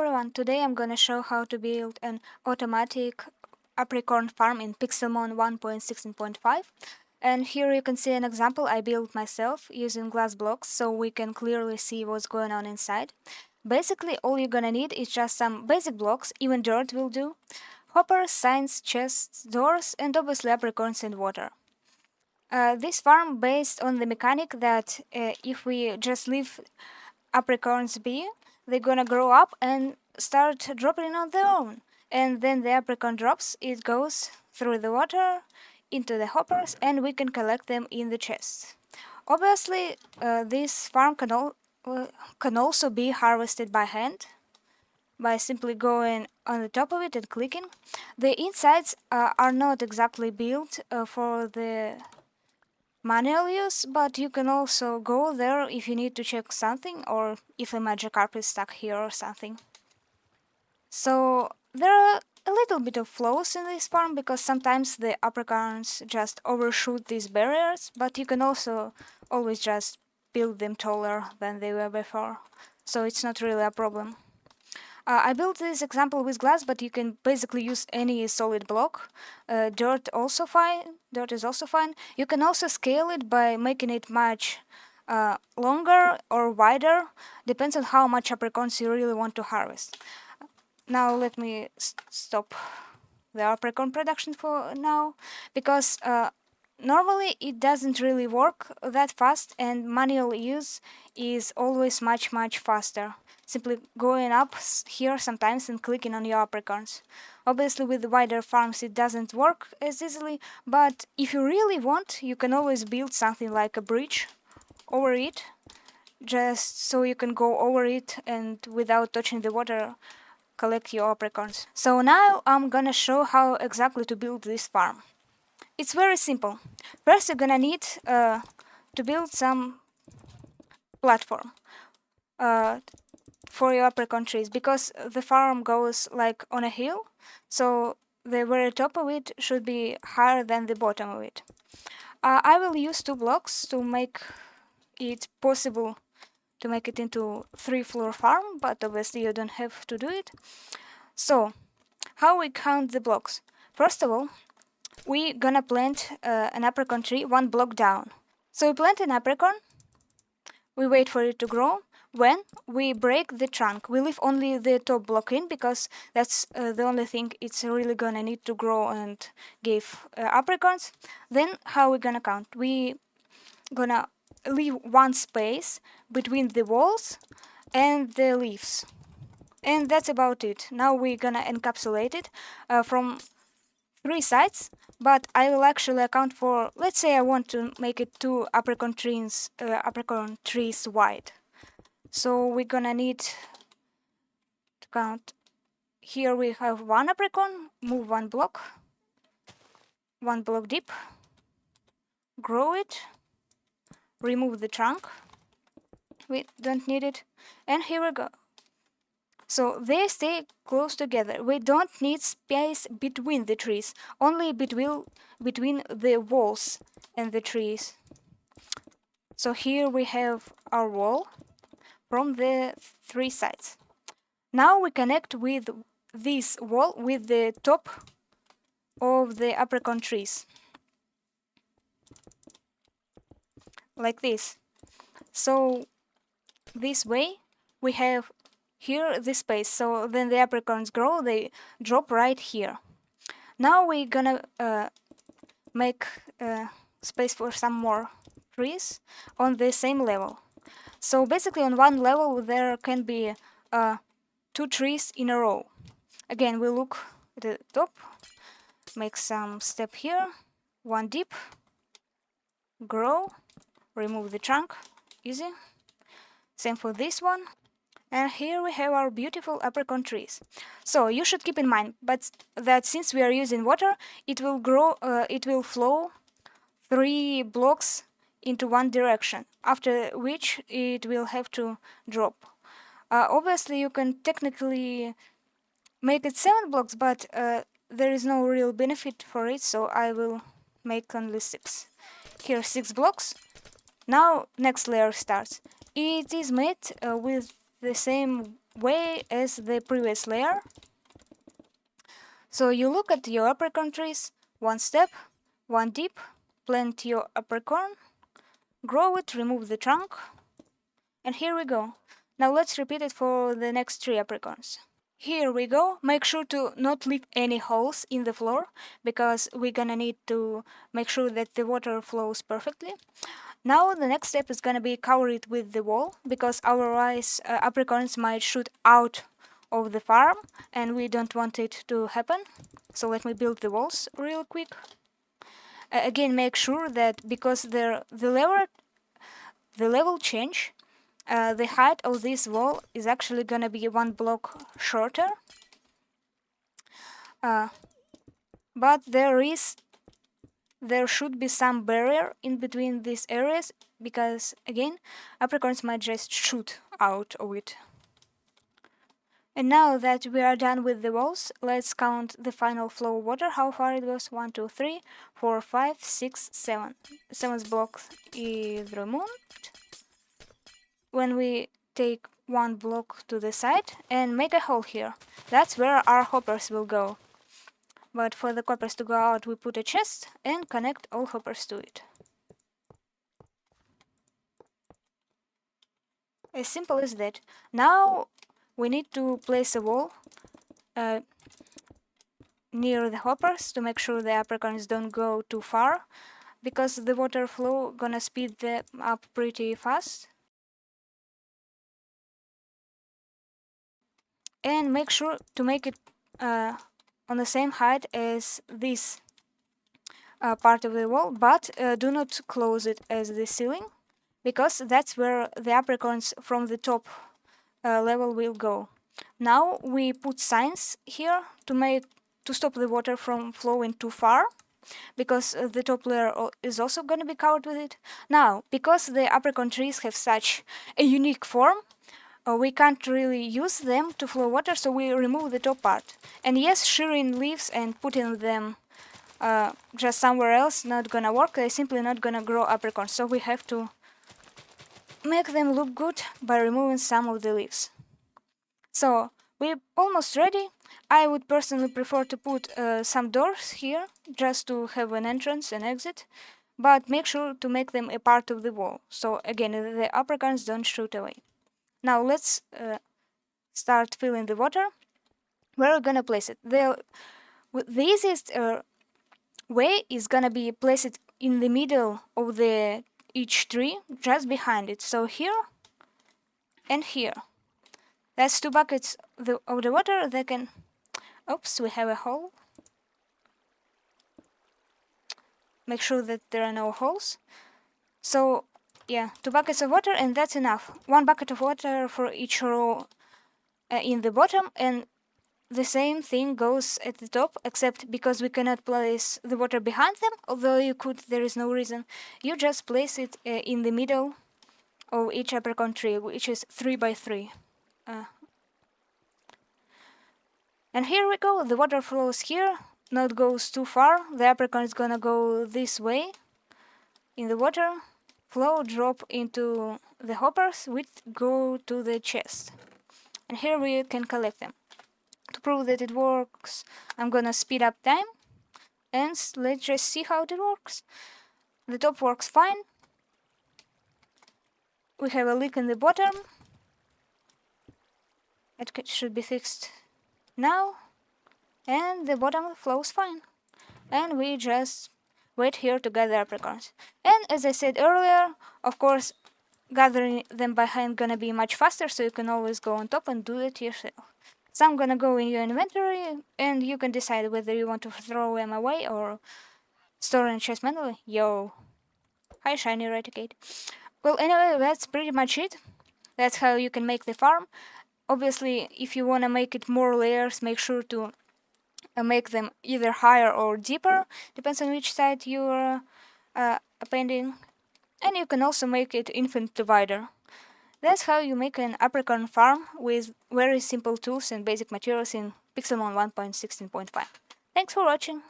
everyone, today I'm gonna show how to build an automatic Apricorn farm in Pixelmon 1.16.5. And here you can see an example I built myself using glass blocks so we can clearly see what's going on inside. Basically all you're gonna need is just some basic blocks, even dirt will do, hoppers, signs, chests, doors, and obviously apricorns and water. This farm based on the mechanic that if we just leave apricorns be, they're gonna grow up and start dropping on their own. And then the apricorn drops, it goes through the water into the hoppers, and we can collect them in the chests. Obviously, this farm can also be harvested by hand by simply going on the top of it and clicking. The insides are not exactly built for the manual use, but you can also go there if you need to check something or if a magic carp is stuck here or something. So there are a little bit of flaws in this farm because sometimes the apricorns just overshoot these barriers, but you can also always just build them taller than they were before, so it's not really a problem. I built this example with glass, but you can basically use any solid block. Dirt is also fine. You can also scale it by making it much longer or wider. Depends on how much apricorns you really want to harvest. Now let me stop the apricorn production for now, because normally it doesn't really work that fast, and manual use is always much faster. Simply going up here sometimes and clicking on your apricorns. Obviously with the wider farms it doesn't work as easily, but if you really want, you can always build something like a bridge over it, just so you can go over it and without touching the water collect your apricorns. So now I'm gonna show how exactly to build this farm. It's very simple. First you're gonna need to build some platform for your apricorn trees, because the farm goes like on a hill, so the very top of it should be higher than the bottom of it. I will use 2 blocks to make it possible to make it into 3-floor farm, but obviously you don't have to do it. So how we count the blocks? First of all, we're gonna plant an apricorn tree 1 block down. So we plant an apricorn, we wait for it to grow. When we break the trunk, we leave only the top block in, because that's the only thing it's really gonna need to grow and give apricorns. Then how we gonna count? We gonna leave 1 space between the walls and the leaves. And that's about it. Now we're gonna encapsulate it from 3 sides, but I will actually account for, let's say I want to make it 2 apricorn trees wide. So we're gonna need to count. Here we have 1 apricorn, move 1 block deep, grow it, remove the trunk, we don't need it, and here we go. So they stay close together. We don't need space between the trees, only between the walls and the trees. So here we have our wall from the 3 sides. Now we connect with this wall with the top of the apricorn trees, like this. So this way we have here the space, so when the apricorns grow they drop right here. Now we're gonna make space for some more trees on the same level. So basically on 1 level there can be 2 trees in a row. Again, we look at the top, make some step here, 1 deep, grow, remove the trunk, easy. Same for this one. And here we have our beautiful apricorn trees. So you should keep in mind that since we are using water, it will flow 3 blocks into 1 direction, after which it will have to drop. Obviously you can technically make it 7 blocks, but there is no real benefit for it, so I will make only 6. Here 6 blocks. Now next layer starts. It is made with the same way as the previous layer. So you look at your apricorn trees, one step, one deep, plant your apricorn, grow it, remove the trunk, and here we go. Now let's repeat it for the next 3 apricorns. Here we go. Make sure to not leave any holes in the floor, because we're gonna need to make sure that the water flows perfectly. Now the next step is gonna be cover it with the wall, because otherwise apricorns might shoot out of the farm and we don't want it to happen. So let me build the walls real quick. Again, make sure that because the level change, the height of this wall is actually gonna be 1 block shorter. But there should be some barrier in between these areas, because again, apricorns might just shoot out of it. And now that we are done with the walls, let's count the final flow of water, how far it goes. 1, 2, 3, 4, 5, 6, 7. 7th block is removed. When we take 1 block to the side and make a hole here, that's where our hoppers will go. But for the hoppers to go out, we put a chest and connect all hoppers to it. As simple as that. Now we need to place a wall near the hoppers to make sure the apricorns don't go too far, because the water flow gonna speed them up pretty fast. And make sure to make it on the same height as this part of the wall, but do not close it as the ceiling, because that's where the apricorns from the top level will go. Now we put signs here to stop the water from flowing too far, because the top layer is also going to be covered with it. Now, because the apricorn trees have such a unique form, we can't really use them to flow water, so we remove the top part. And yes, shearing leaves and putting them just somewhere else not gonna work. They're simply not gonna grow apricorns, so we have to make them look good by removing some of the leaves. So we're almost ready. I would personally prefer to put some doors here, just to have an entrance and exit, but make sure to make them a part of the wall, so again the apricorns don't shoot away. Now let's start filling the water. Where are we gonna place it? The easiest way is gonna be place it in the middle of each tree, just behind it. So here and here. That's 2 buckets of the water that can... Oops, we have a hole. Make sure that there are no holes. So yeah, 2 buckets of water, and that's enough. 1 bucket of water for each row in the bottom, and the same thing goes at the top, except because we cannot place the water behind them, although you could, there is no reason. You just place it in the middle of each apricorn tree, which is 3 by 3. And here we go, the water flows here, not goes too far. The apricorn is gonna go this way in the water, flow, drop into the hoppers, which go to the chest. And here we can collect them. To prove that it works, I'm gonna speed up time, and let's just see how it works. The top works fine. We have a leak in the bottom. It should be fixed now, and the bottom flows fine. And we just wait here to gather apricorns. And as I said earlier, of course, gathering them by hand gonna be much faster, so you can always go on top and do it yourself. Some gonna go in your inventory, and you can decide whether you want to throw them away or store in chest manually. Yo! Hi, shiny Reticate. Well, anyway, that's pretty much it. That's how you can make the farm. Obviously, if you wanna make it more layers, make sure to make them either higher or deeper, depends on which side you're appending. And you can also make it infinitely wider. That's how you make an apricorn farm with very simple tools and basic materials in Pixelmon 1.16.5. Thanks for watching!